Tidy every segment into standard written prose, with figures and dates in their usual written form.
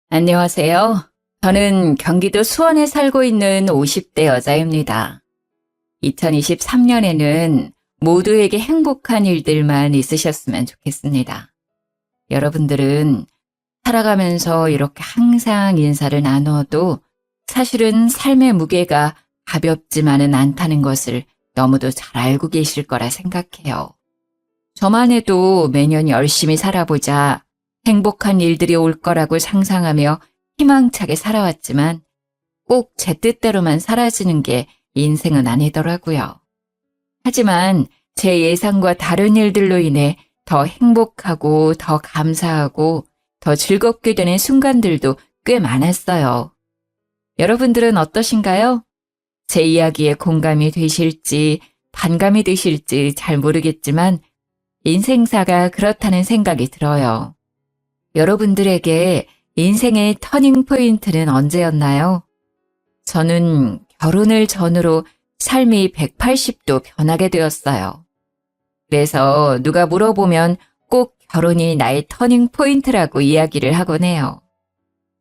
안녕하세요. 저는 경기도 수원에 살고 있는 50대 여자입니다. 2023년에는 모두에게 행복한 일들만 있으셨으면 좋겠습니다. 여러분들은 살아가면서 이렇게 항상 인사를 나누어도 사실은 삶의 무게가 가볍지만은 않다는 것을 너무도 잘 알고 계실 거라 생각해요. 저만 해도 매년 열심히 살아보자 행복한 일들이 올 거라고 상상하며 희망차게 살아왔지만 꼭 제 뜻대로만 사라지는 게 인생은 아니더라고요. 하지만 제 예상과 다른 일들로 인해 더 행복하고 더 감사하고 더 즐겁게 되는 순간들도 꽤 많았어요. 여러분들은 어떠신가요? 제 이야기에 공감이 되실지 반감이 되실지 잘 모르겠지만 인생사가 그렇다는 생각이 들어요. 여러분들에게 인생의 터닝포인트는 언제였나요? 저는 결혼을 전후로 삶이 180도 변하게 되었어요. 그래서 누가 물어보면 꼭 결혼이 나의 터닝포인트라고 이야기를 하곤 해요.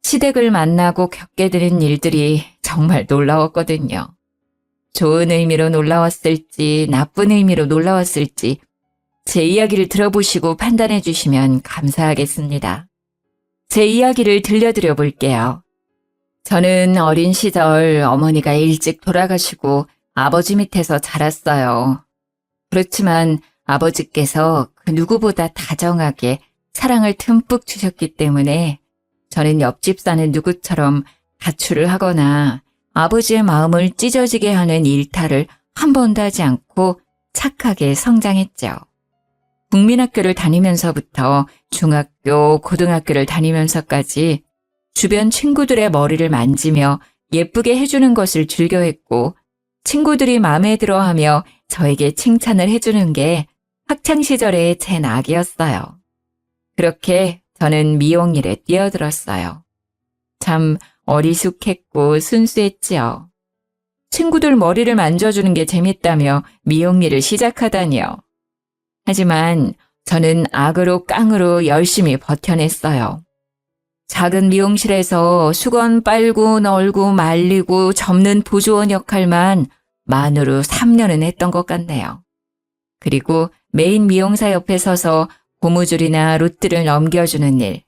시댁을 만나고 겪게 되는 일들이 정말 놀라웠거든요. 좋은 의미로 놀라웠을지 나쁜 의미로 놀라웠을지 제 이야기를 들어보시고 판단해 주시면 감사하겠습니다. 제 이야기를 들려드려 볼게요. 저는 어린 시절 어머니가 일찍 돌아가시고 아버지 밑에서 자랐어요. 그렇지만 아버지께서 그 누구보다 다정하게 사랑을 듬뿍 주셨기 때문에 저는 옆집 사는 누구처럼 가출을 하거나 아버지의 마음을 찢어지게 하는 일탈을 한 번도 하지 않고 착하게 성장했죠. 국민학교를 다니면서부터 중학교, 고등학교를 다니면서까지 주변 친구들의 머리를 만지며 예쁘게 해주는 것을 즐겨했고 친구들이 마음에 들어하며 저에게 칭찬을 해주는 게 학창시절의 제 낙이었어요. 그렇게 저는 미용 일에 뛰어들었어요. 참 어리숙했고 순수했지요. 친구들 머리를 만져주는 게 재밌다며 미용 일을 시작하다니요. 하지만 저는 악으로 깡으로 열심히 버텨냈어요. 작은 미용실에서 수건 빨고 널고 말리고 접는 보조원 역할만 만으로 3년은 했던 것 같네요. 그리고 메인 미용사 옆에 서서 고무줄이나 로트를 넘겨주는 일,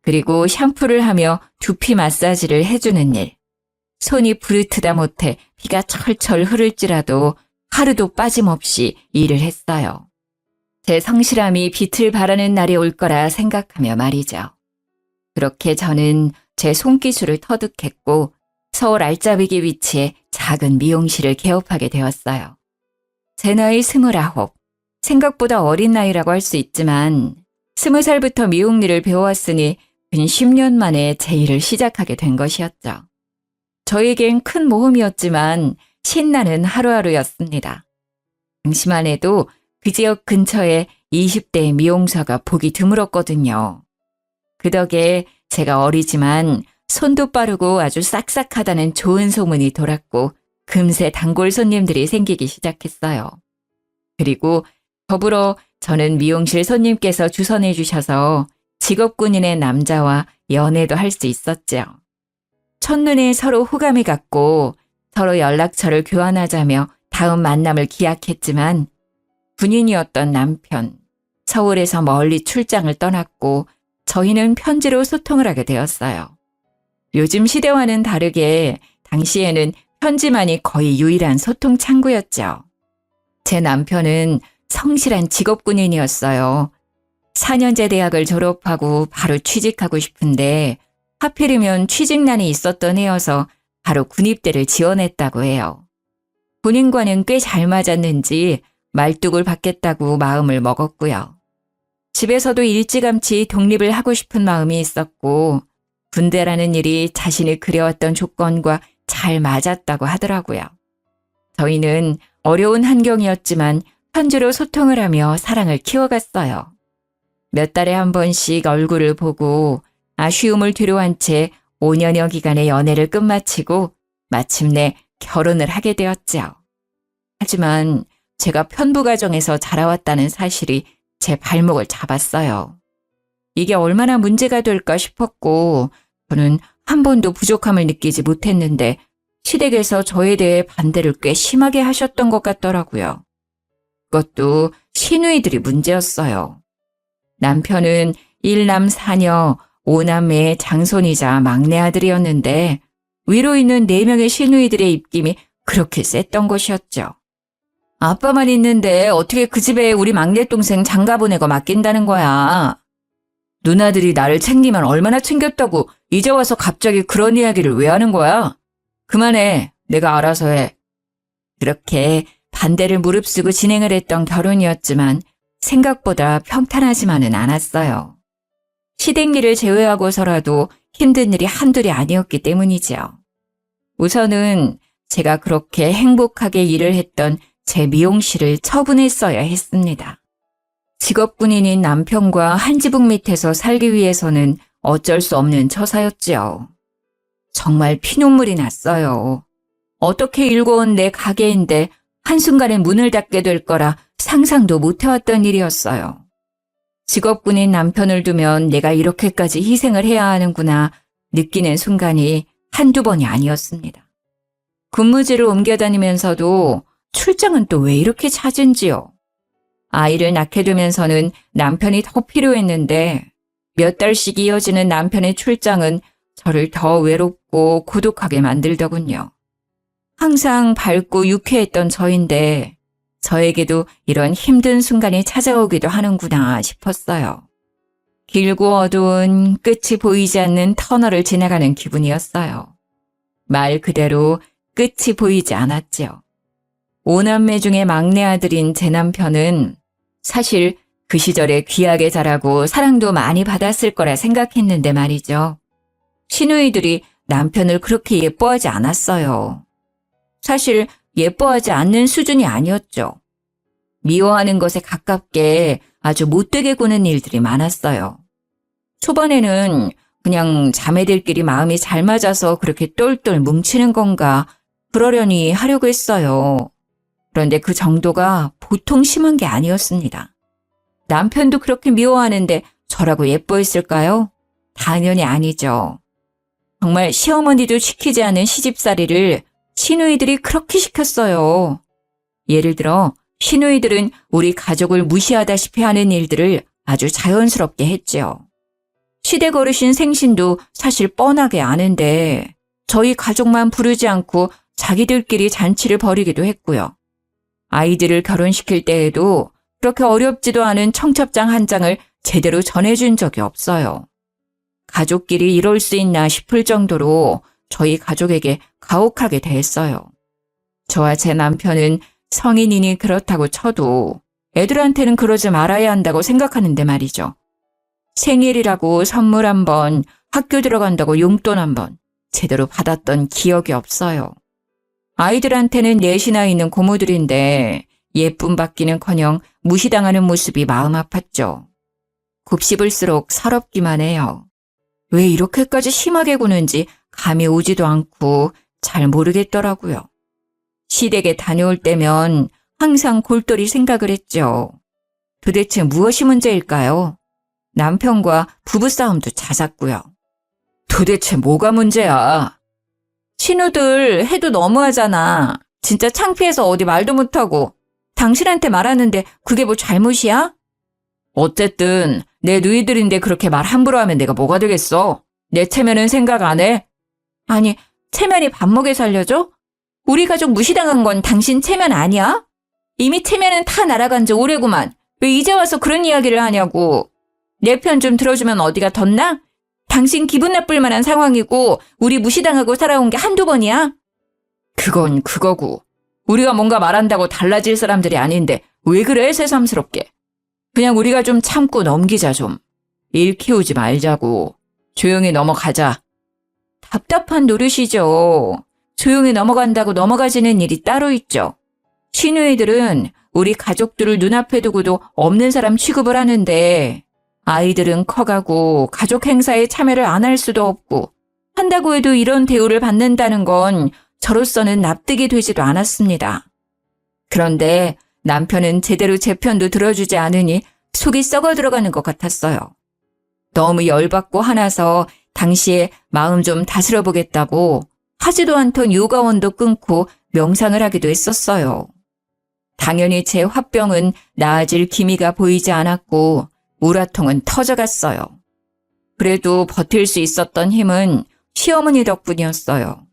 그리고 샴푸를 하며 두피 마사지를 해주는 일. 손이 부르트다 못해 피가 철철 흐를지라도 하루도 빠짐없이 일을 했어요. 제 성실함이 빛을 발하는 날이 올 거라 생각하며 말이죠. 그렇게 저는 제 손기술을 터득했고 서울 알짜배기 위치에 작은 미용실을 개업하게 되었어요. 제 나이 29, 생각보다 어린 나이라고 할 수 있지만 20살부터 미용 일을 배워왔으니 근 10년 만에 제 일을 시작하게 된 것이었죠. 저에겐 큰 모험이었지만 신나는 하루하루였습니다. 당시만 해도 그 지역 근처에 20대 미용사가 보기 드물었거든요. 그 덕에 제가 어리지만 손도 빠르고 아주 싹싹하다는 좋은 소문이 돌았고 금세 단골 손님들이 생기기 시작했어요. 그리고 더불어 저는 미용실 손님께서 주선해 주셔서 직업군인의 남자와 연애도 할 수 있었죠. 첫눈에 서로 호감이 갔고 서로 연락처를 교환하자며 다음 만남을 기약했지만 군인이었던 남편, 서울에서 멀리 출장을 떠났고 저희는 편지로 소통을 하게 되었어요. 요즘 시대와는 다르게 당시에는 편지만이 거의 유일한 소통 창구였죠. 제 남편은 성실한 직업군인이었어요. 4년제 대학을 졸업하고 바로 취직하고 싶은데 하필이면 취직난이 있었던 해여서 바로 군입대를 지원했다고 해요. 본인과는 꽤 잘 맞았는지 말뚝을 받겠다고 마음을 먹었고요. 집에서도 일찌감치 독립을 하고 싶은 마음이 있었고 군대라는 일이 자신이 그려왔던 조건과 잘 맞았다고 하더라고요. 저희는 어려운 환경이었지만 편지로 소통을 하며 사랑을 키워갔어요. 몇 달에 한 번씩 얼굴을 보고 아쉬움을 뒤로한 채 5년여 기간의 연애를 끝마치고 마침내 결혼을 하게 되었죠. 하지만 제가 편부 가정에서 자라왔다는 사실이 제 발목을 잡았어요. 이게 얼마나 문제가 될까 싶었고 저는 한 번도 부족함을 느끼지 못했는데 시댁에서 저에 대해 반대를 꽤 심하게 하셨던 것 같더라고요. 그것도 시누이들이 문제였어요. 남편은 1남 4녀 5남매의 장손이자 막내 아들이었는데 위로 있는 4명의 시누이들의 입김이 그렇게 셌던 것이었죠. 아빠만 있는데 어떻게 그 집에 우리 막내 동생 장가 보내고 맡긴다는 거야. 누나들이 나를 챙기면 얼마나 챙겼다고 이제 와서 갑자기 그런 이야기를 왜 하는 거야? 그만해. 내가 알아서 해. 그렇게 반대를 무릅쓰고 진행을 했던 결혼이었지만 생각보다 평탄하지만은 않았어요. 시댁 일을 제외하고서라도 힘든 일이 한둘이 아니었기 때문이지요. 우선은 제가 그렇게 행복하게 일을 했던 제 미용실을 처분했어야 했습니다. 직업군인인 남편과 한 지붕 밑에서 살기 위해서는 어쩔 수 없는 처사였지요. 정말 피눈물이 났어요. 어떻게 일궈온 내 가게인데 한순간에 문을 닫게 될 거라 상상도 못 해왔던 일이었어요. 직업군인 남편을 두면 내가 이렇게까지 희생을 해야 하는구나 느끼는 순간이 한두 번이 아니었습니다. 근무지를 옮겨 다니면서도 출장은 또 왜 이렇게 잦은지요. 아이를 낳게 되면서는 남편이 더 필요했는데 몇 달씩 이어지는 남편의 출장은 저를 더 외롭고 고독하게 만들더군요. 항상 밝고 유쾌했던 저인데 저에게도 이런 힘든 순간이 찾아오기도 하는구나 싶었어요. 길고 어두운 끝이 보이지 않는 터널을 지나가는 기분이었어요. 말 그대로 끝이 보이지 않았지요. 5남매 중에 막내 아들인 제 남편은 사실 그 시절에 귀하게 자라고 사랑도 많이 받았을 거라 생각했는데 말이죠. 시누이들이 남편을 그렇게 예뻐하지 않았어요. 사실 예뻐하지 않는 수준이 아니었죠. 미워하는 것에 가깝게 아주 못되게 구는 일들이 많았어요. 초반에는 그냥 자매들끼리 마음이 잘 맞아서 그렇게 똘똘 뭉치는 건가 그러려니 하려고 했어요. 그런데 그 정도가 보통 심한 게 아니었습니다. 남편도 그렇게 미워하는데 저라고 예뻐했을까요? 당연히 아니죠. 정말 시어머니도 시키지 않은 시집살이를 시누이들이 그렇게 시켰어요. 예를 들어 시누이들은 우리 가족을 무시하다시피 하는 일들을 아주 자연스럽게 했지요. 시댁 어르신 생신도 사실 뻔하게 아는데 저희 가족만 부르지 않고 자기들끼리 잔치를 벌이기도 했고요. 아이들을 결혼시킬 때에도 그렇게 어렵지도 않은 청첩장 한 장을 제대로 전해준 적이 없어요. 가족끼리 이럴 수 있나 싶을 정도로 저희 가족에게 가혹하게 대했어요. 저와 제 남편은 성인이니 그렇다고 쳐도 애들한테는 그러지 말아야 한다고 생각하는데 말이죠. 생일이라고 선물 한 번, 학교 들어간다고 용돈 한 번 제대로 받았던 기억이 없어요. 아이들한테는 넷이나 있는 고모들인데 예쁨 받기는커녕 무시당하는 모습이 마음 아팠죠. 곱씹을수록 서럽기만 해요. 왜 이렇게까지 심하게 구는지 감이 오지도 않고 잘 모르겠더라고요. 시댁에 다녀올 때면 항상 골똘히 생각을 했죠. 도대체 무엇이 문제일까요? 남편과 부부싸움도 잦았고요. 도대체 뭐가 문제야? 신우들 해도 너무하잖아. 진짜 창피해서 어디 말도 못하고. 당신한테 말하는데 그게 뭐 잘못이야? 어쨌든 내 누이들인데 그렇게 말 함부로 하면 내가 뭐가 되겠어? 내 체면은 생각 안 해? 아니, 체면이 밥 먹여 살려줘? 우리 가족 무시당한 건 당신 체면 아니야? 이미 체면은 다 날아간 지 오래구만. 왜 이제 와서 그런 이야기를 하냐고. 내 편 좀 들어주면 어디가 덧나? 당신 기분 나쁠 만한 상황이고 우리 무시당하고 살아온 게 한두 번이야? 그건 그거고. 우리가 뭔가 말한다고 달라질 사람들이 아닌데 왜 그래 새삼스럽게. 그냥 우리가 좀 참고 넘기자 좀. 일 키우지 말자고. 조용히 넘어가자. 답답한 노릇이죠. 조용히 넘어간다고 넘어가지는 일이 따로 있죠. 시누이들은 우리 가족들을 눈앞에 두고도 없는 사람 취급을 하는데 아이들은 커가고 가족 행사에 참여를 안 할 수도 없고 한다고 해도 이런 대우를 받는다는 건 저로서는 납득이 되지도 않았습니다. 그런데 남편은 제대로 제 편도 들어주지 않으니 속이 썩어 들어가는 것 같았어요. 너무 열받고 화나서 당시에 마음 좀 다스려 보겠다고 하지도 않던 요가원도 끊고 명상을 하기도 했었어요. 당연히 제 화병은 나아질 기미가 보이지 않았고 우라통은 터져갔어요. 그래도 버틸 수 있었던 힘은 시어머니 덕분이었어요.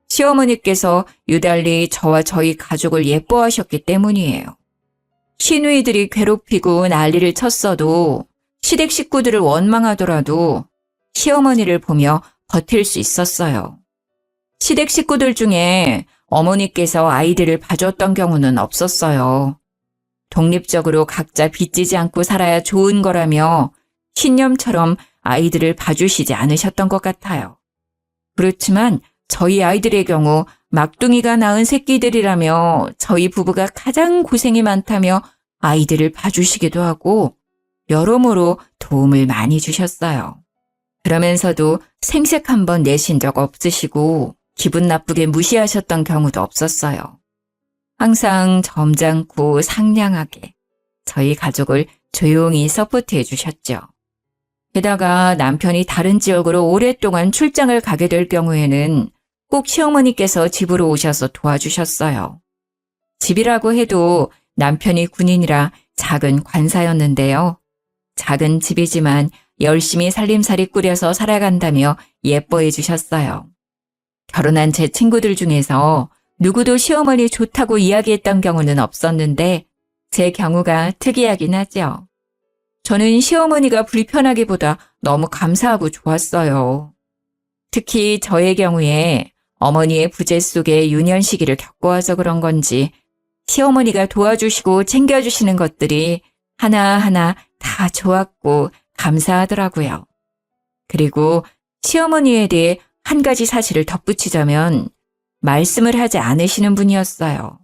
시어머니께서 유달리 저와 저희 가족을 예뻐하셨기 때문이에요. 시누이들이 괴롭히고 난리를 쳤어도 시댁 식구들을 원망하더라도 시어머니를 보며 버틸 수 있었어요. 시댁 식구들 중에 어머니께서 아이들을 봐줬던 경우는 없었어요. 독립적으로 각자 빚지지 않고 살아야 좋은 거라며 신념처럼 아이들을 봐주시지 않으셨던 것 같아요. 그렇지만 저희 아이들의 경우 막둥이가 낳은 새끼들이라며 저희 부부가 가장 고생이 많다며 아이들을 봐주시기도 하고 여러모로 도움을 많이 주셨어요. 그러면서도 생색 한 번 내신 적 없으시고 기분 나쁘게 무시하셨던 경우도 없었어요. 항상 점잖고 상냥하게 저희 가족을 조용히 서포트해 주셨죠. 게다가 남편이 다른 지역으로 오랫동안 출장을 가게 될 경우에는 꼭 시어머니께서 집으로 오셔서 도와주셨어요. 집이라고 해도 남편이 군인이라 작은 관사였는데요. 작은 집이지만 열심히 살림살이 꾸려서 살아간다며 예뻐해 주셨어요. 결혼한 제 친구들 중에서 누구도 시어머니 좋다고 이야기했던 경우는 없었는데 제 경우가 특이하긴 하죠. 저는 시어머니가 불편하기보다 너무 감사하고 좋았어요. 특히 저의 경우에 어머니의 부재 속에 유년 시기를 겪어와서 그런 건지 시어머니가 도와주시고 챙겨주시는 것들이 하나하나 다 좋았고 감사하더라고요. 그리고 시어머니에 대해 한 가지 사실을 덧붙이자면 말씀을 하지 않으시는 분이었어요.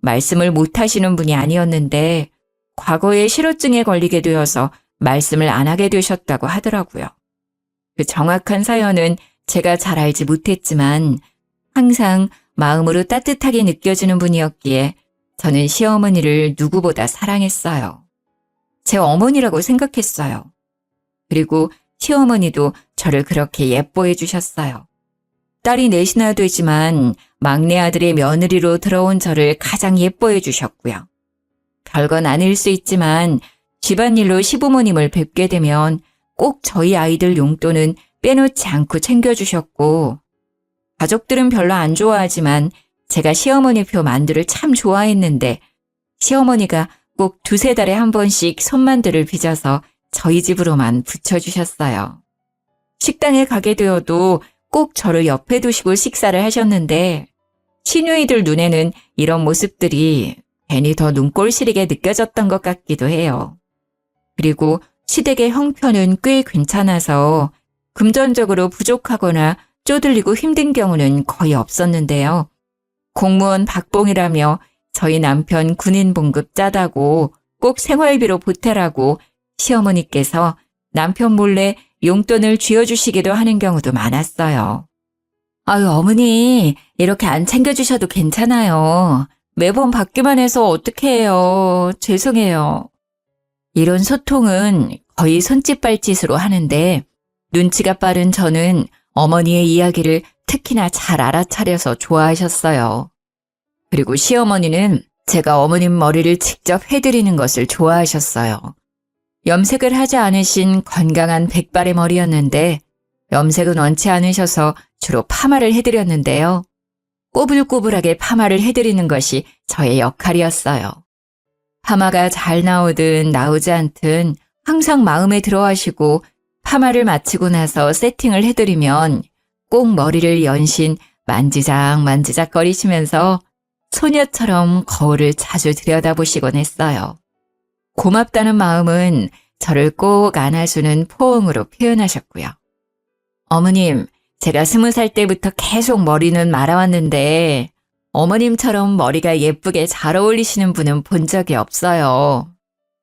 말씀을 못 하시는 분이 아니었는데 과거에 실어증에 걸리게 되어서 말씀을 안 하게 되셨다고 하더라고요. 그 정확한 사연은 제가 잘 알지 못했지만 항상 마음으로 따뜻하게 느껴지는 분이었기에 저는 시어머니를 누구보다 사랑했어요. 제 어머니라고 생각했어요. 그리고 시어머니도 저를 그렇게 예뻐해 주셨어요. 딸이 넷이나 되지만 막내 아들의 며느리로 들어온 저를 가장 예뻐해 주셨고요. 별건 아닐 수 있지만 집안일로 시부모님을 뵙게 되면 꼭 저희 아이들 용돈은 빼놓지 않고 챙겨주셨고 가족들은 별로 안 좋아하지만 제가 시어머니 표 만두를 참 좋아했는데 시어머니가 꼭 두세 달에 한 번씩 손만두를 빚어서 저희 집으로만 붙여주셨어요. 식당에 가게 되어도 꼭 저를 옆에 두시고 식사를 하셨는데 시누이들 눈에는 이런 모습들이 괜히 더 눈꼴 시리게 느껴졌던 것 같기도 해요. 그리고 시댁의 형편은 꽤 괜찮아서 금전적으로 부족하거나 쪼들리고 힘든 경우는 거의 없었는데요. 공무원 박봉이라며 저희 남편 군인 봉급 짜다고 꼭 생활비로 보태라고 시어머니께서 남편 몰래 용돈을 쥐어주시기도 하는 경우도 많았어요. 아유, 어머니, 이렇게 안 챙겨주셔도 괜찮아요. 매번 받기만 해서 어떻게 해요. 죄송해요. 이런 소통은 거의 손짓발짓으로 하는데 눈치가 빠른 저는 어머니의 이야기를 특히나 잘 알아차려서 좋아하셨어요. 그리고 시어머니는 제가 어머님 머리를 직접 해드리는 것을 좋아하셨어요. 염색을 하지 않으신 건강한 백발의 머리였는데 염색은 원치 않으셔서 주로 파마를 해드렸는데요. 꼬불꼬불하게 파마를 해드리는 것이 저의 역할이었어요. 파마가 잘 나오든 나오지 않든 항상 마음에 들어하시고 파마를 마치고 나서 세팅을 해드리면 꼭 머리를 연신 만지작 거리시면서 소녀처럼 거울을 자주 들여다보시곤 했어요. 고맙다는 마음은 저를 꼭 안아주는 포옹으로 표현하셨고요. 어머님, 제가 20살 때부터 계속 머리는 말아왔는데 어머님처럼 머리가 예쁘게 잘 어울리시는 분은 본 적이 없어요.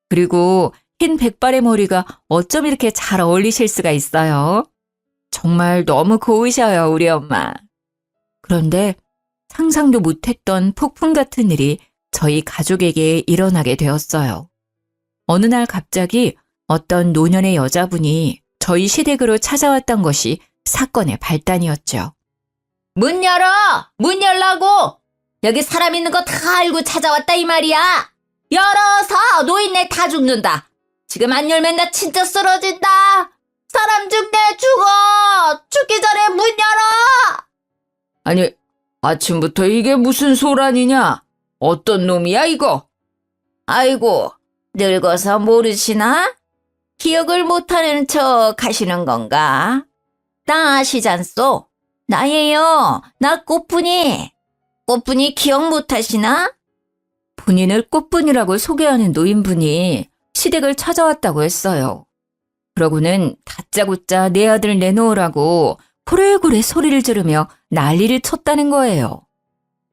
그리고 흰 백발의 머리가 어쩜 이렇게 잘 어울리실 수가 있어요? 정말 너무 고우셔요, 우리 엄마. 그런데 상상도 못했던 폭풍 같은 일이 저희 가족에게 일어나게 되었어요. 어느 날 갑자기 어떤 노년의 여자분이 저희 시댁으로 찾아왔던 것이 사건의 발단이었죠. 문 열어! 문 열라고! 여기 사람 있는 거 다 알고 찾아왔다 이 말이야! 열어서 노인네 다 죽는다! 지금 안 열면 나 진짜 쓰러진다! 사람 죽네 죽어! 죽기 전에 문 열어! 아니, 아침부터 이게 무슨 소란이냐? 어떤 놈이야, 이거? 아이고, 늙어서 모르시나? 기억을 못하는 척 하시는 건가? 나 아시잖소? 나예요. 나 꽃분이. 꽃분이 기억 못하시나? 본인을 꽃분이라고 소개하는 노인분이 시댁을 찾아왔다고 했어요. 그러고는 다짜고짜 내 아들 내놓으라고 고래고래 소리를 지르며 난리를 쳤다는 거예요.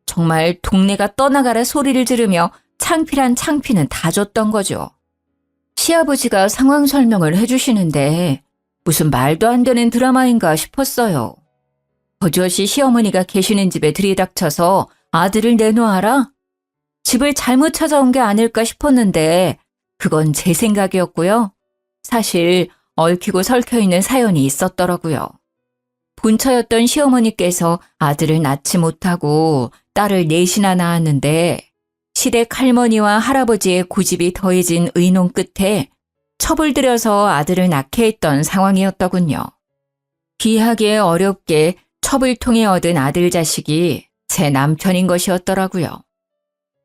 정말 동네가 떠나가라 소리를 지르며 창피란 창피는 다 줬던 거죠. 시아버지가 상황 설명을 해주시는데 무슨 말도 안 되는 드라마인가 싶었어요. 버젓이 시어머니가 계시는 집에 들이닥쳐서 아들을 내놓아라? 집을 잘못 찾아온 게 아닐까 싶었는데 그건 제 생각이었고요. 사실 얽히고 설켜있는 사연이 있었더라고요. 본처였던 시어머니께서 아들을 낳지 못하고 딸을 넷이나 낳았는데 시댁 할머니와 할아버지의 고집이 더해진 의논 끝에 첩을 들여서 아들을 낳게 했던 상황이었더군요. 귀하게 어렵게 첩을 통해 얻은 아들 자식이 제 남편인 것이었더라고요.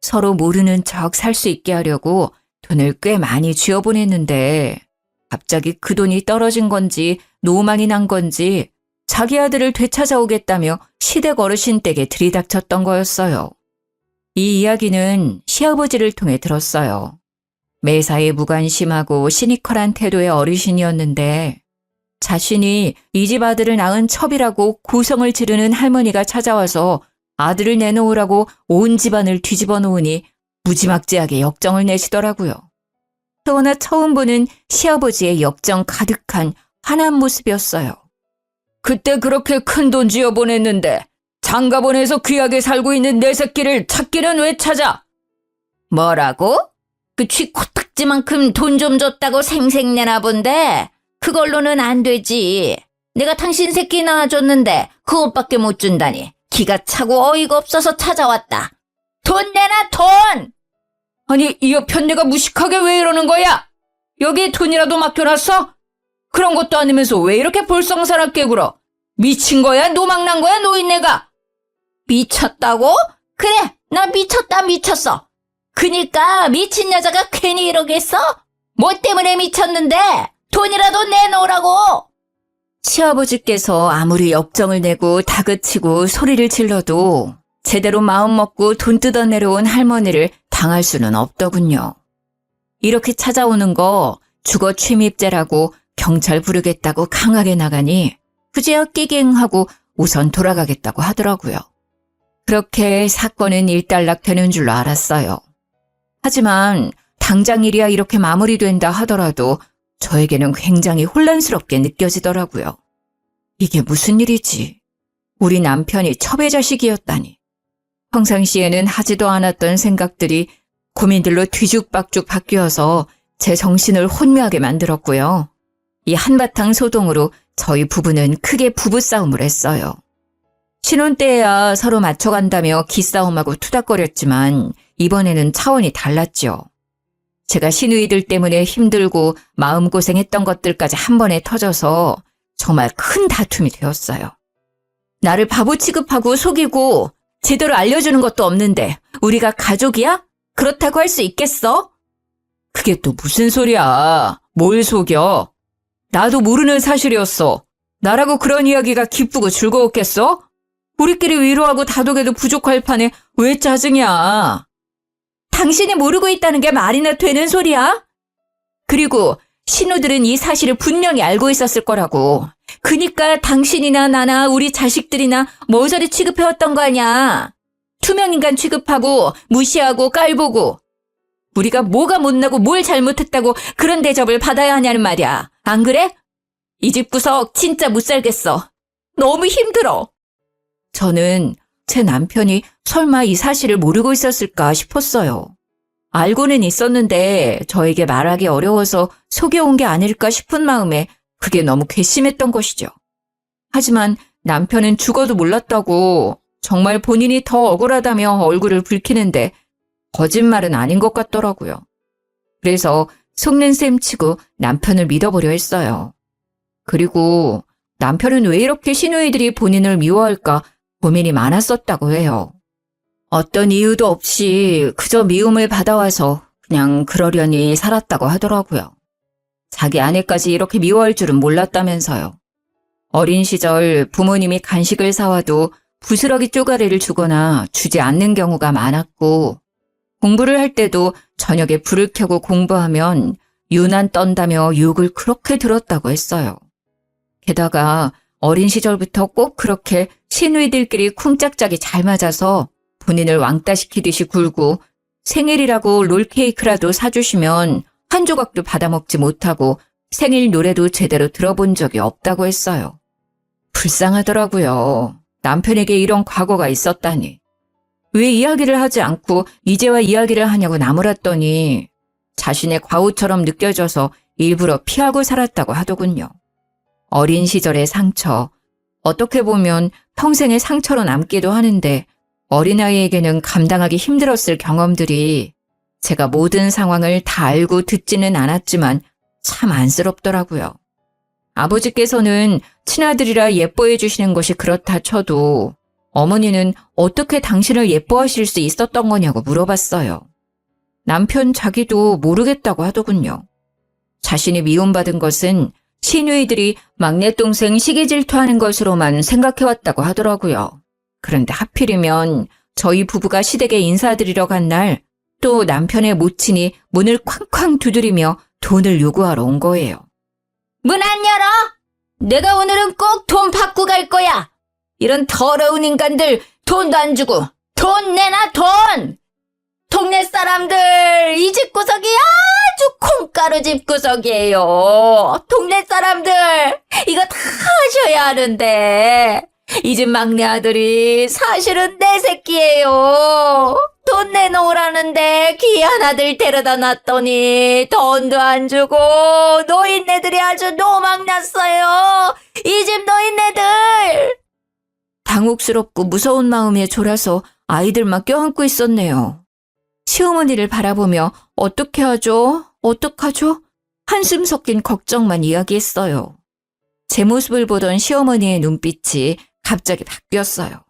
서로 모르는 척 살 수 있게 하려고 돈을 꽤 많이 쥐어보냈는데 갑자기 그 돈이 떨어진 건지 노망이 난 건지 자기 아들을 되찾아오겠다며 시댁 어르신 댁에 들이닥쳤던 거였어요. 이 이야기는 시아버지를 통해 들었어요. 매사에 무관심하고 시니컬한 태도의 어르신이었는데 자신이 이 집 아들을 낳은 첩이라고 고성을 지르는 할머니가 찾아와서 아들을 내놓으라고 온 집안을 뒤집어 놓으니 무지막지하게 역정을 내시더라고요. 그러나 처음 보는 시아버지의 역정 가득한 화난 모습이었어요. 그때 그렇게 큰 돈 쥐어 보냈는데 장가보내서 귀하게 살고 있는 내 새끼를 찾기는 왜 찾아? 뭐라고? 그 쥐 코딱지만큼 돈 좀 줬다고 생색내나 본데 그걸로는 안 되지. 내가 당신 새끼 낳아줬는데 그것밖에 못 준다니. 기가 차고 어이가 없어서 찾아왔다. 돈 내놔 돈! 아니 이 편네가 무식하게 왜 이러는 거야? 여기에 돈이라도 맡겨놨어? 그런 것도 아니면서 왜 이렇게 볼썽사납게 굴어? 미친 거야? 노망난 거야? 노인네가? 미쳤다고? 그래, 나 미쳤어. 그니까 미친 여자가 괜히 이러겠어? 뭐 때문에 미쳤는데? 돈이라도 내놓으라고! 시아버지께서 아무리 역정을 내고 다그치고 소리를 질러도 제대로 마음 먹고 돈 뜯어 내려온 할머니를 당할 수는 없더군요. 이렇게 찾아오는 거 주거 침입죄라고 경찰 부르겠다고 강하게 나가니 그제야 끼갱하고 우선 돌아가겠다고 하더라고요. 그렇게 사건은 일단락되는 줄로 알았어요. 하지만 당장 일이야 이렇게 마무리된다 하더라도 저에게는 굉장히 혼란스럽게 느껴지더라고요. 이게 무슨 일이지? 우리 남편이 첩의 자식이었다니. 평상시에는 하지도 않았던 생각들이 고민들로 뒤죽박죽 바뀌어서 제 정신을 혼미하게 만들었고요. 이 한바탕 소동으로 저희 부부는 크게 부부싸움을 했어요. 신혼 때야 서로 맞춰간다며 기싸움하고 투닥거렸지만 이번에는 차원이 달랐죠. 제가 시누이들 때문에 힘들고 마음고생했던 것들까지 한 번에 터져서 정말 큰 다툼이 되었어요. 나를 바보 취급하고 속이고 제대로 알려주는 것도 없는데 우리가 가족이야? 그렇다고 할 수 있겠어? 그게 또 무슨 소리야? 뭘 속여? 나도 모르는 사실이었어. 나라고 그런 이야기가 기쁘고 즐거웠겠어? 우리끼리 위로하고 다독여도 부족할 판에 왜 짜증이야? 당신이 모르고 있다는 게 말이나 되는 소리야? 그리고 신우들은 이 사실을 분명히 알고 있었을 거라고. 그니까 당신이나 나나 우리 자식들이나 모서리 취급해왔던 거 아니야. 투명인간 취급하고 무시하고 깔보고. 우리가 뭐가 못나고 뭘 잘못했다고 그런 대접을 받아야 하냐는 말이야. 안 그래? 이 집 구석 진짜 못 살겠어. 너무 힘들어. 저는 제 남편이 설마 이 사실을 모르고 있었을까 싶었어요. 알고는 있었는데 저에게 말하기 어려워서 속여온 게 아닐까 싶은 마음에 그게 너무 괘씸했던 것이죠. 하지만 남편은 죽어도 몰랐다고 정말 본인이 더 억울하다며 얼굴을 붉히는데 거짓말은 아닌 것 같더라고요. 그래서 속는 셈 치고 남편을 믿어보려 했어요. 그리고 남편은 왜 이렇게 시누이들이 본인을 미워할까 고민이 많았었다고 해요. 어떤 이유도 없이 그저 미움을 받아와서 그냥 그러려니 살았다고 하더라고요. 자기 아내까지 이렇게 미워할 줄은 몰랐다면서요. 어린 시절 부모님이 간식을 사와도 부스러기 쪼가리를 주거나 주지 않는 경우가 많았고, 공부를 할 때도 저녁에 불을 켜고 공부하면 유난 떤다며 욕을 그렇게 들었다고 했어요. 게다가 어린 시절부터 꼭 그렇게 시누이들끼리 쿵짝짝이 잘 맞아서 본인을 왕따시키듯이 굴고 생일이라고 롤케이크라도 사주시면 한 조각도 받아먹지 못하고 생일 노래도 제대로 들어본 적이 없다고 했어요. 불쌍하더라고요. 남편에게 이런 과거가 있었다니. 왜 이야기를 하지 않고 이제와 이야기를 하냐고 나무랐더니 자신의 과오처럼 느껴져서 일부러 피하고 살았다고 하더군요. 어린 시절의 상처, 어떻게 보면 평생의 상처로 남기도 하는데 어린아이에게는 감당하기 힘들었을 경험들이 제가 모든 상황을 다 알고 듣지는 않았지만 참 안쓰럽더라고요. 아버지께서는 친아들이라 예뻐해 주시는 것이 그렇다 쳐도 어머니는 어떻게 당신을 예뻐하실 수 있었던 거냐고 물어봤어요. 남편 자기도 모르겠다고 하더군요. 자신이 미움받은 것은 시누이들이 막내 동생 시기 질투하는 것으로만 생각해왔다고 하더라고요. 그런데 하필이면 저희 부부가 시댁에 인사드리러 간 날 또 남편의 모친이 문을 쾅쾅 두드리며 돈을 요구하러 온 거예요. 문 안 열어! 내가 오늘은 꼭 돈 받고 갈 거야! 이런 더러운 인간들 돈도 안 주고 돈 내놔 돈! 동네 사람들 이 집구석이 아주 콩가루 집구석이에요. 동네 사람들 이거 다 하셔야 하는데 이 집 막내 아들이 사실은 내 새끼예요. 돈 내놓으라는데 귀한 아들 데려다 놨더니 돈도 안 주고 노인네들이 아주 노망났어요. 이 집 노인네들. 당혹스럽고 무서운 마음에 졸아서 아이들만 껴안고 있었네요. 시어머니를 바라보며 어떻게 하죠? 어떡하죠? 한숨 섞인 걱정만 이야기했어요. 제 모습을 보던 시어머니의 눈빛이 갑자기 바뀌었어요.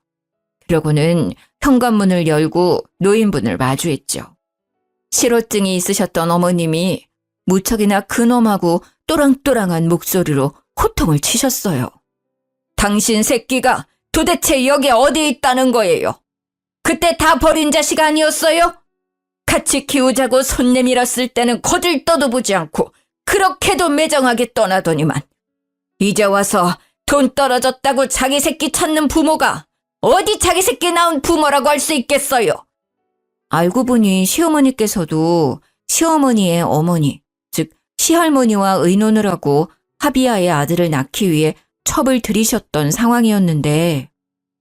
그러고는 현관문을 열고 노인분을 마주했죠. 실어증이 있으셨던 어머님이 무척이나 근엄하고 또랑또랑한 목소리로 호통을 치셨어요. 당신 새끼가 도대체 여기 어디 있다는 거예요? 그때 다 버린 자식 아니었어요? 같이 키우자고 손 내밀었을 때는 거들떠도 보지 않고 그렇게도 매정하게 떠나더니만 이제 와서 돈 떨어졌다고 자기 새끼 찾는 부모가 어디 자기 새끼 낳은 부모라고 할 수 있겠어요? 알고 보니 시어머니께서도 시어머니의 어머니, 즉 시할머니와 의논을 하고 합의하에 아들을 낳기 위해 첩을 들이셨던 상황이었는데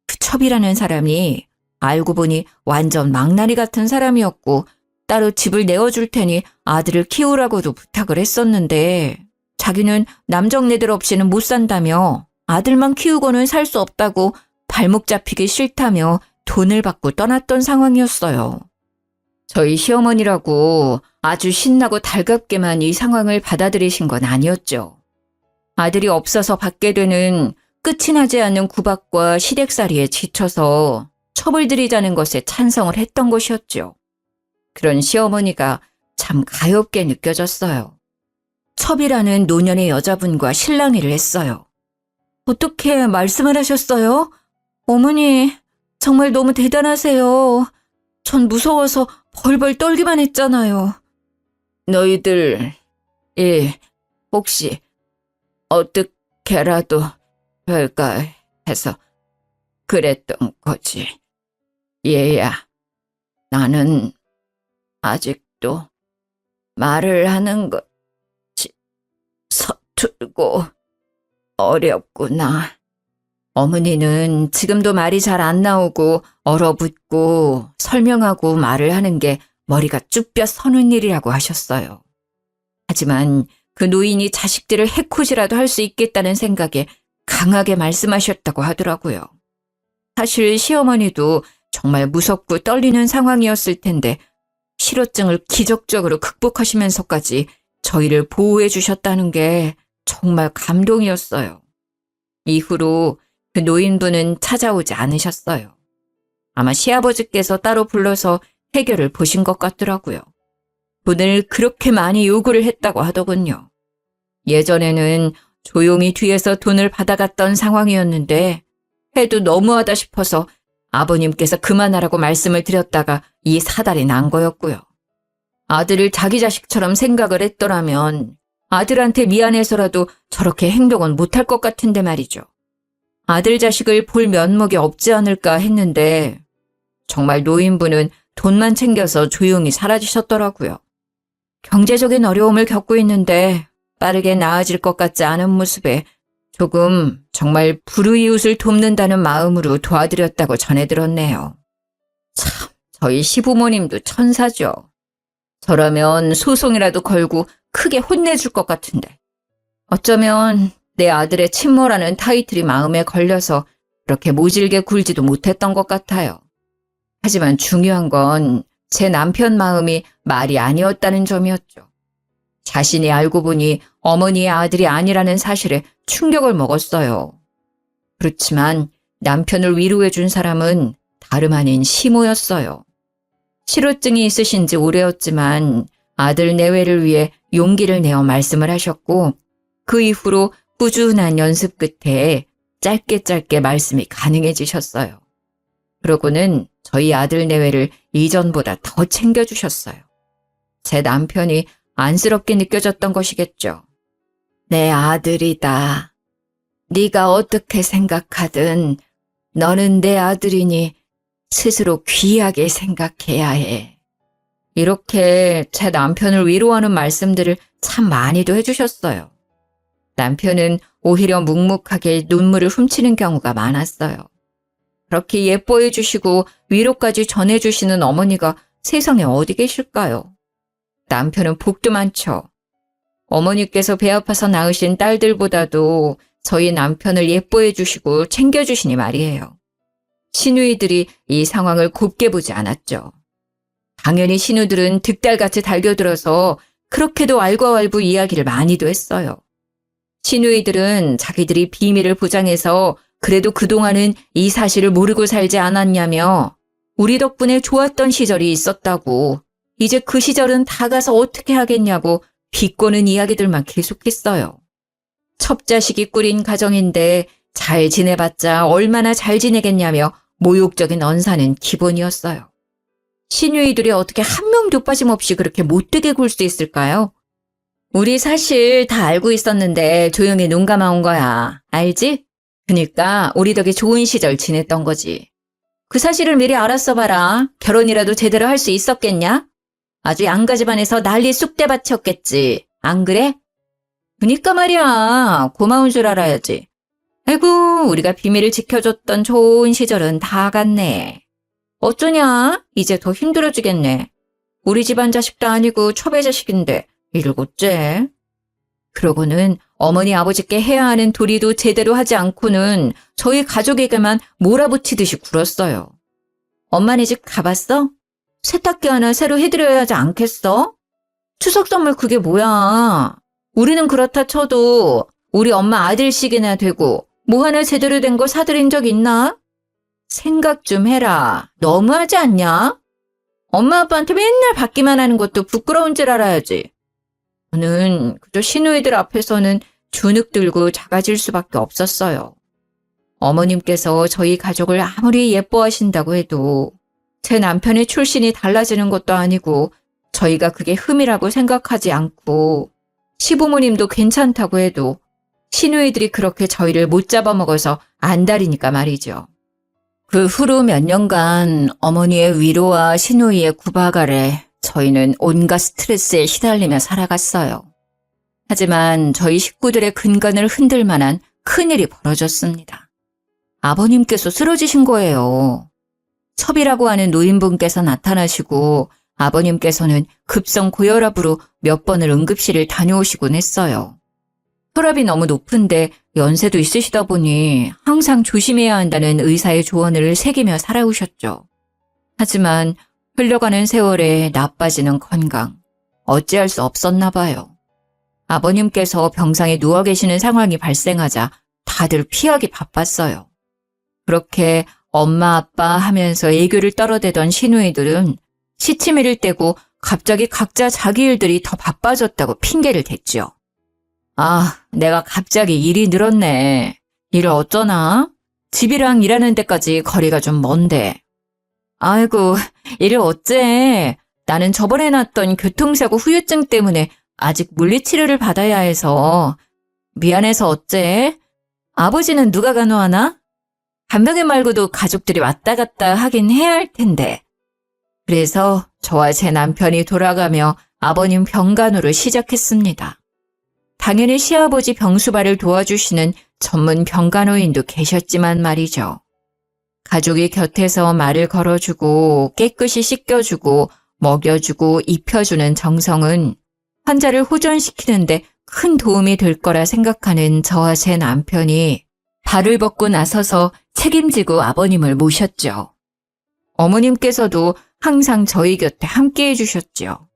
그 첩이라는 사람이 알고 보니 완전 망나니 같은 사람이었고 따로 집을 내어줄 테니 아들을 키우라고도 부탁을 했었는데 자기는 남정네들 없이는 못 산다며 아들만 키우고는 살 수 없다고 발목 잡히기 싫다며 돈을 받고 떠났던 상황이었어요. 저희 시어머니라고 아주 신나고 달갑게만 이 상황을 받아들이신 건 아니었죠. 아들이 없어서 받게 되는 끝이 나지 않는 구박과 시댁살이에 지쳐서 첩을 들이자는 것에 찬성을 했던 것이었죠. 그런 시어머니가 참 가엾게 느껴졌어요. 첩이라는 노년의 여자분과 실랑이를 했어요. 어떻게 말씀을 하셨어요? 어머니, 정말 너무 대단하세요. 전 무서워서 벌벌 떨기만 했잖아요. 너희들, 혹시 어떻게라도 별까 해서 그랬던 거지. 얘야, 나는 아직도 말을 하는 것이 서툴고 어렵구나. 어머니는 지금도 말이 잘 안 나오고 얼어붙고 설명하고 말을 하는 게 머리가 쭈뼛 서는 일이라고 하셨어요. 하지만 그 노인이 자식들을 해코지라도 할 수 있겠다는 생각에 강하게 말씀하셨다고 하더라고요. 사실 시어머니도 정말 무섭고 떨리는 상황이었을 텐데 실어증을 기적적으로 극복하시면서까지 저희를 보호해 주셨다는 게 정말 감동이었어요. 이후로 그 노인분은 찾아오지 않으셨어요. 아마 시아버지께서 따로 불러서 해결을 보신 것 같더라고요. 돈을 그렇게 많이 요구를 했다고 하더군요. 예전에는 조용히 뒤에서 돈을 받아갔던 상황이었는데 해도 너무하다 싶어서 아버님께서 그만하라고 말씀을 드렸다가 이 사달이 난 거였고요. 아들을 자기 자식처럼 생각을 했더라면 아들한테 미안해서라도 저렇게 행동은 못할 것 같은데 말이죠. 아들 자식을 볼 면목이 없지 않을까 했는데 정말 노인분은 돈만 챙겨서 조용히 사라지셨더라고요. 경제적인 어려움을 겪고 있는데 빠르게 나아질 것 같지 않은 모습에 조금 정말 불우이웃을 돕는다는 마음으로 도와드렸다고 전해 들었네요. 참, 저희 시부모님도 천사죠. 저라면 소송이라도 걸고 크게 혼내줄 것 같은데. 어쩌면 내 아들의 친모라는 타이틀이 마음에 걸려서 그렇게 모질게 굴지도 못했던 것 같아요. 하지만 중요한 건 제 남편 마음이 말이 아니었다는 점이었죠. 자신이 알고 보니 어머니의 아들이 아니라는 사실에 충격을 먹었어요. 그렇지만 남편을 위로해 준 사람은 다름 아닌 시모였어요. 실어증이 있으신 지 오래였지만 아들 내외를 위해 용기를 내어 말씀을 하셨고 그 이후로 꾸준한 연습 끝에 짧게 말씀이 가능해지셨어요. 그러고는 저희 아들 내외를 이전보다 더 챙겨주셨어요. 제 남편이 안쓰럽게 느껴졌던 것이겠죠. 내 아들이다. 네가 어떻게 생각하든 너는 내 아들이니 스스로 귀하게 생각해야 해. 이렇게 제 남편을 위로하는 말씀들을 참 많이도 해주셨어요. 남편은 오히려 묵묵하게 눈물을 훔치는 경우가 많았어요. 그렇게 예뻐해 주시고 위로까지 전해주시는 어머니가 세상에 어디 계실까요? 남편은 복도 많죠. 어머니께서 배 아파서 낳으신 딸들보다도 저희 남편을 예뻐해 주시고 챙겨주시니 말이에요. 시누이들이 이 상황을 곱게 보지 않았죠. 당연히 시누들은 득달같이 달겨들어서 그렇게도 알과알부 이야기를 많이도 했어요. 시누이들은 자기들이 비밀을 보장해서 그래도 그동안은 이 사실을 모르고 살지 않았냐며 우리 덕분에 좋았던 시절이 있었다고 이제 그 시절은 다 가서 어떻게 하겠냐고 비꼬는 이야기들만 계속했어요. 첩자식이 꾸린 가정인데 잘 지내봤자 얼마나 잘 지내겠냐며 모욕적인 언사는 기본이었어요. 시누이들이 어떻게 한 명도 빠짐없이 그렇게 못되게 굴 수 있을까요? 우리 사실 다 알고 있었는데 조용히 눈 감아온 거야. 알지? 그니까 우리 덕에 좋은 시절 지냈던 거지. 그 사실을 미리 알았어 봐라. 결혼이라도 제대로 할 수 있었겠냐? 아주 양가 집안에서 난리 쑥대밭이었겠지. 안 그래? 그니까 말이야. 고마운 줄 알아야지. 아이고, 우리가 비밀을 지켜줬던 좋은 시절은 다 갔네. 어쩌냐? 이제 더 힘들어지겠네. 우리 집안 자식도 아니고 첩의 자식인데 일곱째. 그러고는 어머니 아버지께 해야 하는 도리도 제대로 하지 않고는 저희 가족에게만 몰아붙이듯이 굴었어요. 엄마네 집 가봤어? 세탁기 하나 새로 해드려야 하지 않겠어? 추석 선물 그게 뭐야? 우리는 그렇다 쳐도 우리 엄마 아들씩이나 되고 뭐 하나 제대로 된 거 사드린 적 있나? 생각 좀 해라. 너무하지 않냐? 엄마 아빠한테 맨날 받기만 하는 것도 부끄러운 줄 알아야지. 저는 그저 시누이들 앞에서는 주눅 들고 작아질 수밖에 없었어요. 어머님께서 저희 가족을 아무리 예뻐하신다고 해도 제 남편의 출신이 달라지는 것도 아니고 저희가 그게 흠이라고 생각하지 않고 시부모님도 괜찮다고 해도 시누이들이 그렇게 저희를 못 잡아먹어서 안달이니까 말이죠. 그 후로 몇 년간 어머니의 위로와 시누이의 구박 아래 저희는 온갖 스트레스에 시달리며 살아갔어요. 하지만 저희 식구들의 근간을 흔들 만한 큰일이 벌어졌습니다. 아버님께서 쓰러지신 거예요. 첩이라고 하는 노인분께서 나타나시고 아버님께서는 급성 고혈압으로 몇 번을 응급실을 다녀오시곤 했어요. 혈압이 너무 높은데 연세도 있으시다 보니 항상 조심해야 한다는 의사의 조언을 새기며 살아오셨죠. 하지만 흘러가는 세월에 나빠지는 건강, 어찌할 수 없었나 봐요. 아버님께서 병상에 누워 계시는 상황이 발생하자 다들 피하기 바빴어요. 그렇게 엄마 아빠 하면서 애교를 떨어대던 시누이들은 시치미를 떼고 갑자기 각자 자기 일들이 더 바빠졌다고 핑계를 댔죠. 아, 내가 갑자기 일이 늘었네. 일을 어쩌나? 집이랑 일하는 데까지 거리가 좀 먼데. 아이고, 일을 어째? 나는 저번에 났던 교통사고 후유증 때문에 아직 물리치료를 받아야 해서. 미안해서 어째? 아버지는 누가 간호하나? 간병인 말고도 가족들이 왔다 갔다 하긴 해야 할 텐데. 그래서 저와 제 남편이 돌아가며 아버님 병간호를 시작했습니다. 당연히 시아버지 병수발을 도와주시는 전문 병간호인도 계셨지만 말이죠. 가족이 곁에서 말을 걸어주고 깨끗이 씻겨주고 먹여주고 입혀주는 정성은 환자를 호전시키는데 큰 도움이 될 거라 생각하는 저와 제 남편이 발을 벗고 나서서 책임지고 아버님을 모셨죠. 어머님께서도 항상 저희 곁에 함께 해주셨죠.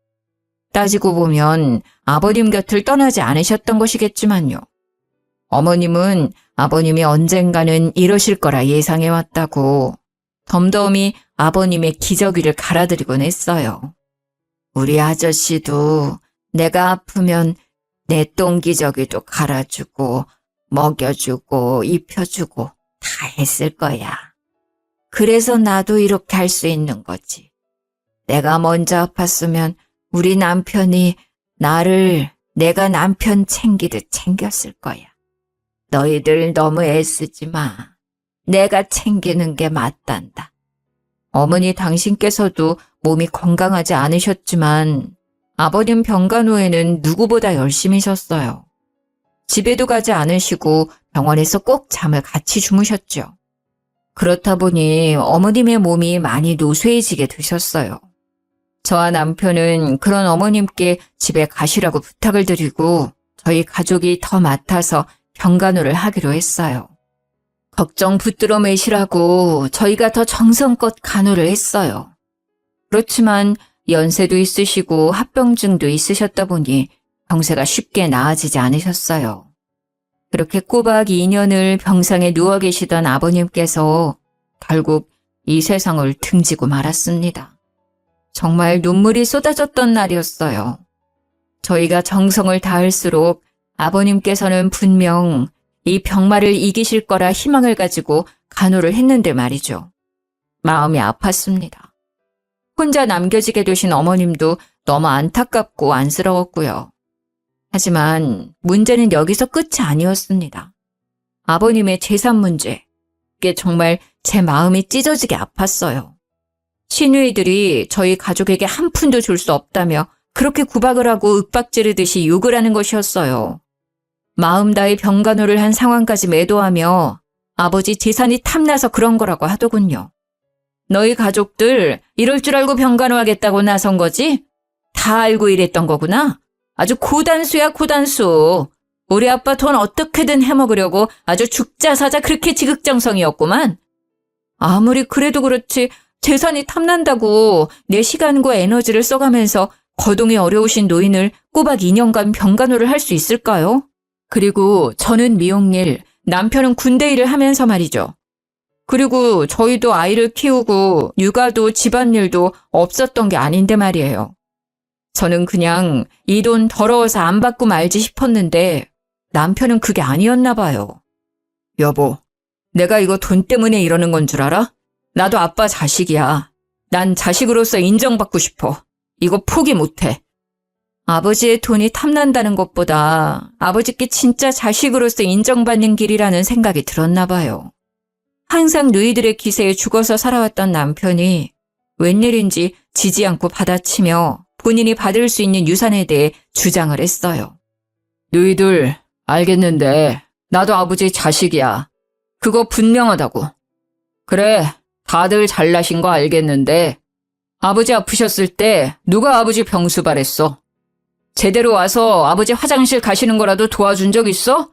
따지고 보면 아버님 곁을 떠나지 않으셨던 것이겠지만요. 어머님은 아버님이 언젠가는 이러실 거라 예상해왔다고 덤덤히 아버님의 기저귀를 갈아드리곤 했어요. 우리 아저씨도 내가 아프면 내 똥기저귀도 갈아주고 먹여주고 입혀주고 다 했을 거야. 그래서 나도 이렇게 할 수 있는 거지. 내가 먼저 아팠으면 우리 남편이 나를 내가 남편 챙기듯 챙겼을 거야. 너희들 너무 애쓰지 마. 내가 챙기는 게 맞단다. 어머니 당신께서도 몸이 건강하지 않으셨지만 아버님 병간호에는 누구보다 열심히셨어요. 집에도 가지 않으시고 병원에서 꼭 잠을 같이 주무셨죠. 그렇다 보니 어머님의 몸이 많이 노쇠해지게 되셨어요. 저와 남편은 그런 어머님께 집에 가시라고 부탁을 드리고 저희 가족이 더 맡아서 병간호를 하기로 했어요. 걱정 붙들어 매시라고 저희가 더 정성껏 간호를 했어요. 그렇지만 연세도 있으시고 합병증도 있으셨다 보니 병세가 쉽게 나아지지 않으셨어요. 그렇게 꼬박 2년을 병상에 누워 계시던 아버님께서 결국 이 세상을 등지고 말았습니다. 정말 눈물이 쏟아졌던 날이었어요. 저희가 정성을 다할수록 아버님께서는 분명 이 병마를 이기실 거라 희망을 가지고 간호를 했는데 말이죠. 마음이 아팠습니다. 혼자 남겨지게 되신 어머님도 너무 안타깝고 안쓰러웠고요. 하지만 문제는 여기서 끝이 아니었습니다. 아버님의 재산 문제, 그게 정말 제 마음이 찢어지게 아팠어요. 시누이들이 저희 가족에게 한 푼도 줄 수 없다며 그렇게 구박을 하고 윽박지르듯이 욕을 하는 것이었어요. 마음 다해 병간호를 한 상황까지 매도하며 아버지 재산이 탐나서 그런 거라고 하더군요. 너희 가족들 이럴 줄 알고 병간호하겠다고 나선 거지? 다 알고 이랬던 거구나? 아주 고단수야 고단수. 우리 아빠 돈 어떻게든 해먹으려고 아주 죽자사자 그렇게 지극정성이었구만. 아무리 그래도 그렇지 재산이 탐난다고 내 시간과 에너지를 써가면서 거동이 어려우신 노인을 꼬박 2년간 병간호를 할 수 있을까요? 그리고 저는 미용일, 남편은 군대 일을 하면서 말이죠. 그리고 저희도 아이를 키우고 육아도 집안일도 없었던 게 아닌데 말이에요. 저는 그냥 이 돈 더러워서 안 받고 말지 싶었는데 남편은 그게 아니었나 봐요. 여보, 내가 이거 돈 때문에 이러는 건 줄 알아? 나도 아빠 자식이야. 난 자식으로서 인정받고 싶어. 이거 포기 못해. 아버지의 돈이 탐난다는 것보다 아버지께 진짜 자식으로서 인정받는 길이라는 생각이 들었나 봐요. 항상 누이들의 기세에 죽어서 살아왔던 남편이 웬일인지 지지 않고 받아치며 본인이 받을 수 있는 유산에 대해 주장을 했어요. 누이들 알겠는데 나도 아버지 자식이야. 그거 분명하다고. 그래, 다들 잘나신 거 알겠는데 아버지 아프셨을 때 누가 아버지 병수 바랬어? 제대로 와서 아버지 화장실 가시는 거라도 도와준 적 있어?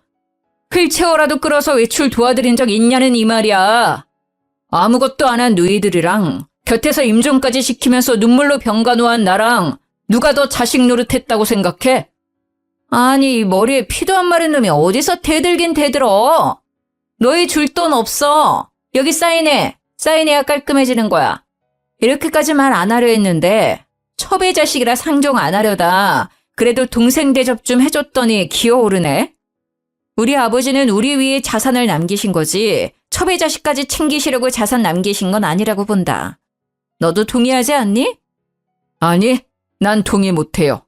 휠체어라도 끌어서 외출 도와드린 적 있냐는 이 말이야. 아무것도 안 한 누이들이랑 곁에서 임종까지 시키면서 눈물로 병간호한 나랑 누가 더 자식 노릇했다고 생각해? 아니, 머리에 피도 안 마른 놈이 어디서 대들긴 대들어. 너희 줄 돈 없어. 여기 사인해. 사인해야 깔끔해지는 거야. 이렇게까지 말 안 하려 했는데 첩의 자식이라 상종 안 하려다 그래도 동생 대접 좀 해줬더니 기어오르네. 우리 아버지는 우리 위에 자산을 남기신 거지 첩의 자식까지 챙기시려고 자산 남기신 건 아니라고 본다. 너도 동의하지 않니? 아니, 난 동의 못해요.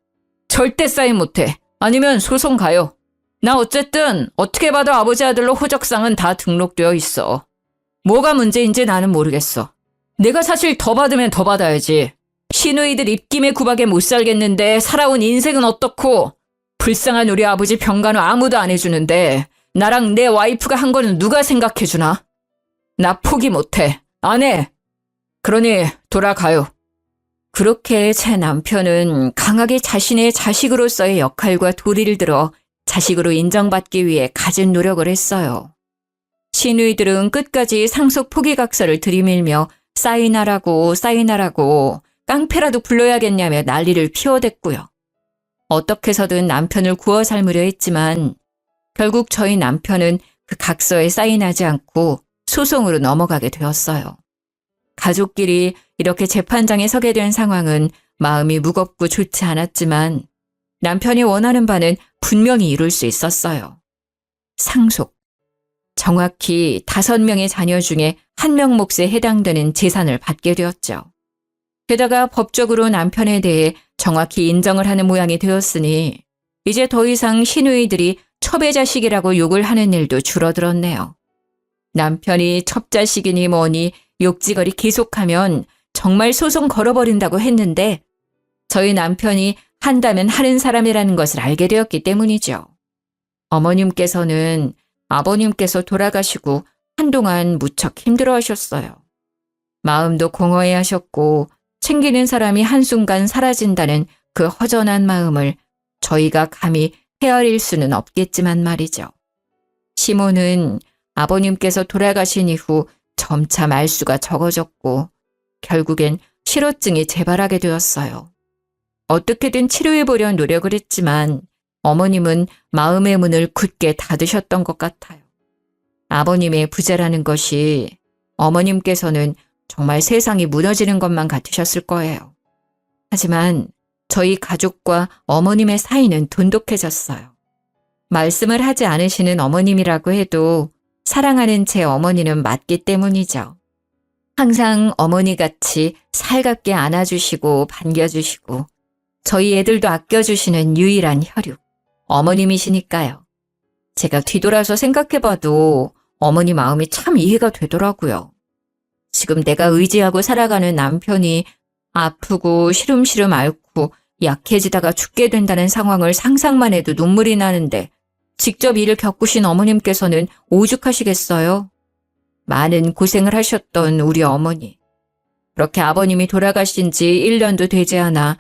절대 사인 못해. 아니면 소송 가요. 나 어쨌든 어떻게 봐도 아버지 아들로 호적상은 다 등록되어 있어. 뭐가 문제인지 나는 모르겠어. 내가 사실 더 받으면 더 받아야지. 시누이들 입김에 구박에 못 살겠는데 살아온 인생은 어떻고 불쌍한 우리 아버지 병간호 아무도 안 해주는데 나랑 내 와이프가 한 거는 누가 생각해주나? 나 포기 못해. 안 해. 그러니 돌아가요. 그렇게 제 남편은 강하게 자신의 자식으로서의 역할과 도리를 들어 자식으로 인정받기 위해 갖은 노력을 했어요. 시누이들은 끝까지 상속 포기각서를 들이밀며 사인하라고 깡패라도 불러야겠냐며 난리를 피워댔고요. 어떻게 해서든 남편을 구워 삶으려 했지만 결국 저희 남편은 그 각서에 사인하지 않고 소송으로 넘어가게 되었어요. 가족끼리 이렇게 재판장에 서게 된 상황은 마음이 무겁고 좋지 않았지만 남편이 원하는 바는 분명히 이룰 수 있었어요. 상속. 정확히 5명의 자녀 중에 1명 몫에 해당되는 재산을 받게 되었죠. 게다가 법적으로 남편에 대해 정확히 인정을 하는 모양이 되었으니 이제 더 이상 시누이들이 첩의 자식이라고 욕을 하는 일도 줄어들었네요. 남편이 첩자식이니 뭐니 욕지거리 계속하면 정말 소송 걸어버린다고 했는데 저희 남편이 한다면 하는 사람이라는 것을 알게 되었기 때문이죠. 어머님께서는 아버님께서 돌아가시고 한동안 무척 힘들어하셨어요. 마음도 공허해하셨고 챙기는 사람이 한순간 사라진다는 그 허전한 마음을 저희가 감히 헤아릴 수는 없겠지만 말이죠. 시모는 아버님께서 돌아가신 이후 점차 말수가 적어졌고 결국엔 실어증이 재발하게 되었어요. 어떻게든 치료해보려 노력을 했지만 어머님은 마음의 문을 굳게 닫으셨던 것 같아요. 아버님의 부재라는 것이 어머님께서는 정말 세상이 무너지는 것만 같으셨을 거예요. 하지만 저희 가족과 어머님의 사이는 돈독해졌어요. 말씀을 하지 않으시는 어머님이라고 해도 사랑하는 제 어머니는 맞기 때문이죠. 항상 어머니같이 살갑게 안아주시고 반겨주시고 저희 애들도 아껴주시는 유일한 혈육, 어머님이시니까요. 제가 뒤돌아서 생각해봐도 어머니 마음이 참 이해가 되더라고요. 지금 내가 의지하고 살아가는 남편이 아프고 시름시름 앓고 약해지다가 죽게 된다는 상황을 상상만 해도 눈물이 나는데 직접 이를 겪으신 어머님께서는 오죽하시겠어요? 많은 고생을 하셨던 우리 어머니. 그렇게 아버님이 돌아가신 지 1년도 되지 않아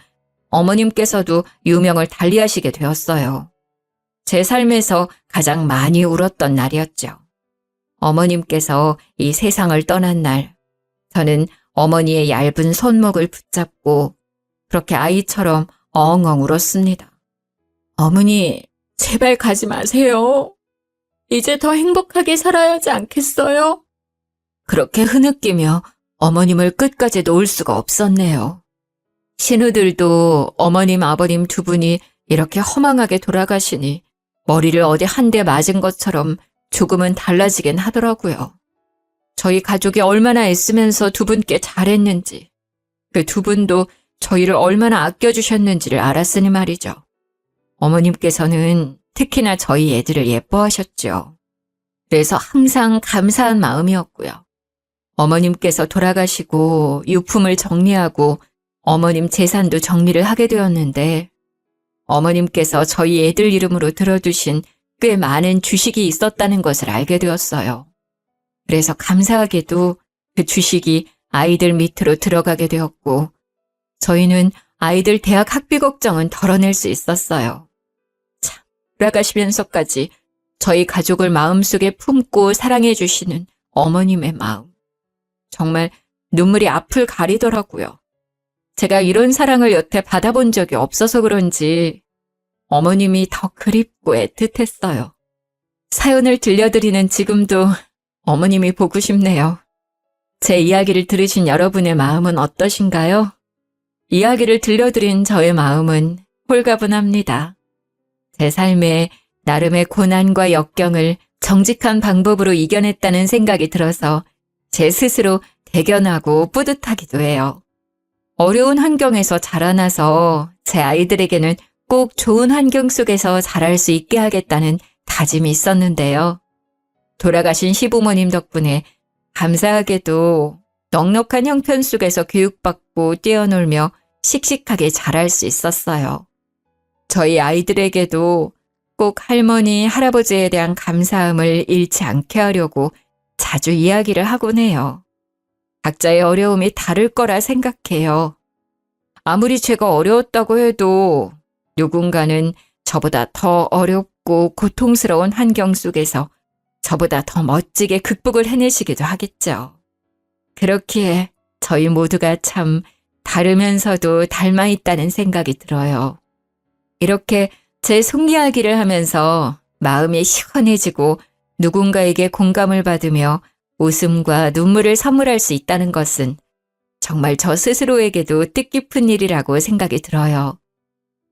어머님께서도 유명을 달리하시게 되었어요. 제 삶에서 가장 많이 울었던 날이었죠. 어머님께서 이 세상을 떠난 날, 저는 어머니의 얇은 손목을 붙잡고 그렇게 아이처럼 엉엉 울었습니다. 어머니, 제발 가지 마세요. 이제 더 행복하게 살아야 하지 않겠어요? 그렇게 흐느끼며 어머님을 끝까지 놓을 수가 없었네요. 신우들도 어머님, 아버님 두 분이 이렇게 허망하게 돌아가시니 머리를 어디 한 대 맞은 것처럼 조금은 달라지긴 하더라고요. 저희 가족이 얼마나 애쓰면서 두 분께 잘했는지, 그 두 분도 저희를 얼마나 아껴주셨는지를 알았으니 말이죠. 어머님께서는 특히나 저희 애들을 예뻐하셨죠. 그래서 항상 감사한 마음이었고요. 어머님께서 돌아가시고 유품을 정리하고 어머님 재산도 정리를 하게 되었는데 어머님께서 저희 애들 이름으로 들어두신 꽤 많은 주식이 있었다는 것을 알게 되었어요. 그래서 감사하게도 그 주식이 아이들 밑으로 들어가게 되었고 저희는 아이들 대학 학비 걱정은 덜어낼 수 있었어요. 참, 돌아가시면서까지 저희 가족을 마음속에 품고 사랑해 주시는 어머님의 마음. 정말 눈물이 앞을 가리더라고요. 제가 이런 사랑을 여태 받아본 적이 없어서 그런지 어머님이 더 그립고 애틋했어요. 사연을 들려드리는 지금도 어머님이 보고 싶네요. 제 이야기를 들으신 여러분의 마음은 어떠신가요? 이야기를 들려드린 저의 마음은 홀가분합니다. 제 삶에 나름의 고난과 역경을 정직한 방법으로 이겨냈다는 생각이 들어서 제 스스로 대견하고 뿌듯하기도 해요. 어려운 환경에서 자라나서 제 아이들에게는 꼭 좋은 환경 속에서 자랄 수 있게 하겠다는 다짐이 있었는데요. 돌아가신 시부모님 덕분에 감사하게도 넉넉한 형편 속에서 교육받고 뛰어놀며 씩씩하게 자랄 수 있었어요. 저희 아이들에게도 꼭 할머니, 할아버지에 대한 감사함을 잃지 않게 하려고 자주 이야기를 하곤 해요. 각자의 어려움이 다를 거라 생각해요. 아무리 제가 어려웠다고 해도 누군가는 저보다 더 어렵고 고통스러운 환경 속에서 저보다 더 멋지게 극복을 해내시기도 하겠죠. 그렇기에 저희 모두가 참 다르면서도 닮아 있다는 생각이 들어요. 이렇게 제 속 이야기를 하면서 마음이 시원해지고 누군가에게 공감을 받으며 웃음과 눈물을 선물할 수 있다는 것은 정말 저 스스로에게도 뜻깊은 일이라고 생각이 들어요.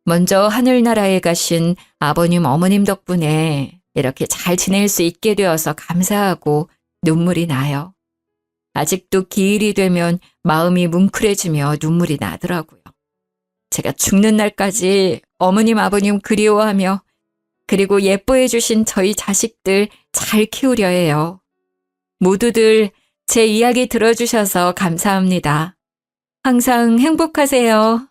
먼저 하늘나라에 가신 아버님, 어머님 덕분에 이렇게 잘 지낼 수 있게 되어서 감사하고 눈물이 나요. 아직도 기일이 되면 마음이 뭉클해지며 눈물이 나더라고요. 제가 죽는 날까지 어머님, 아버님 그리워하며 그리고 예뻐해 주신 저희 자식들 잘 키우려 해요. 모두들 제 이야기 들어주셔서 감사합니다. 항상 행복하세요.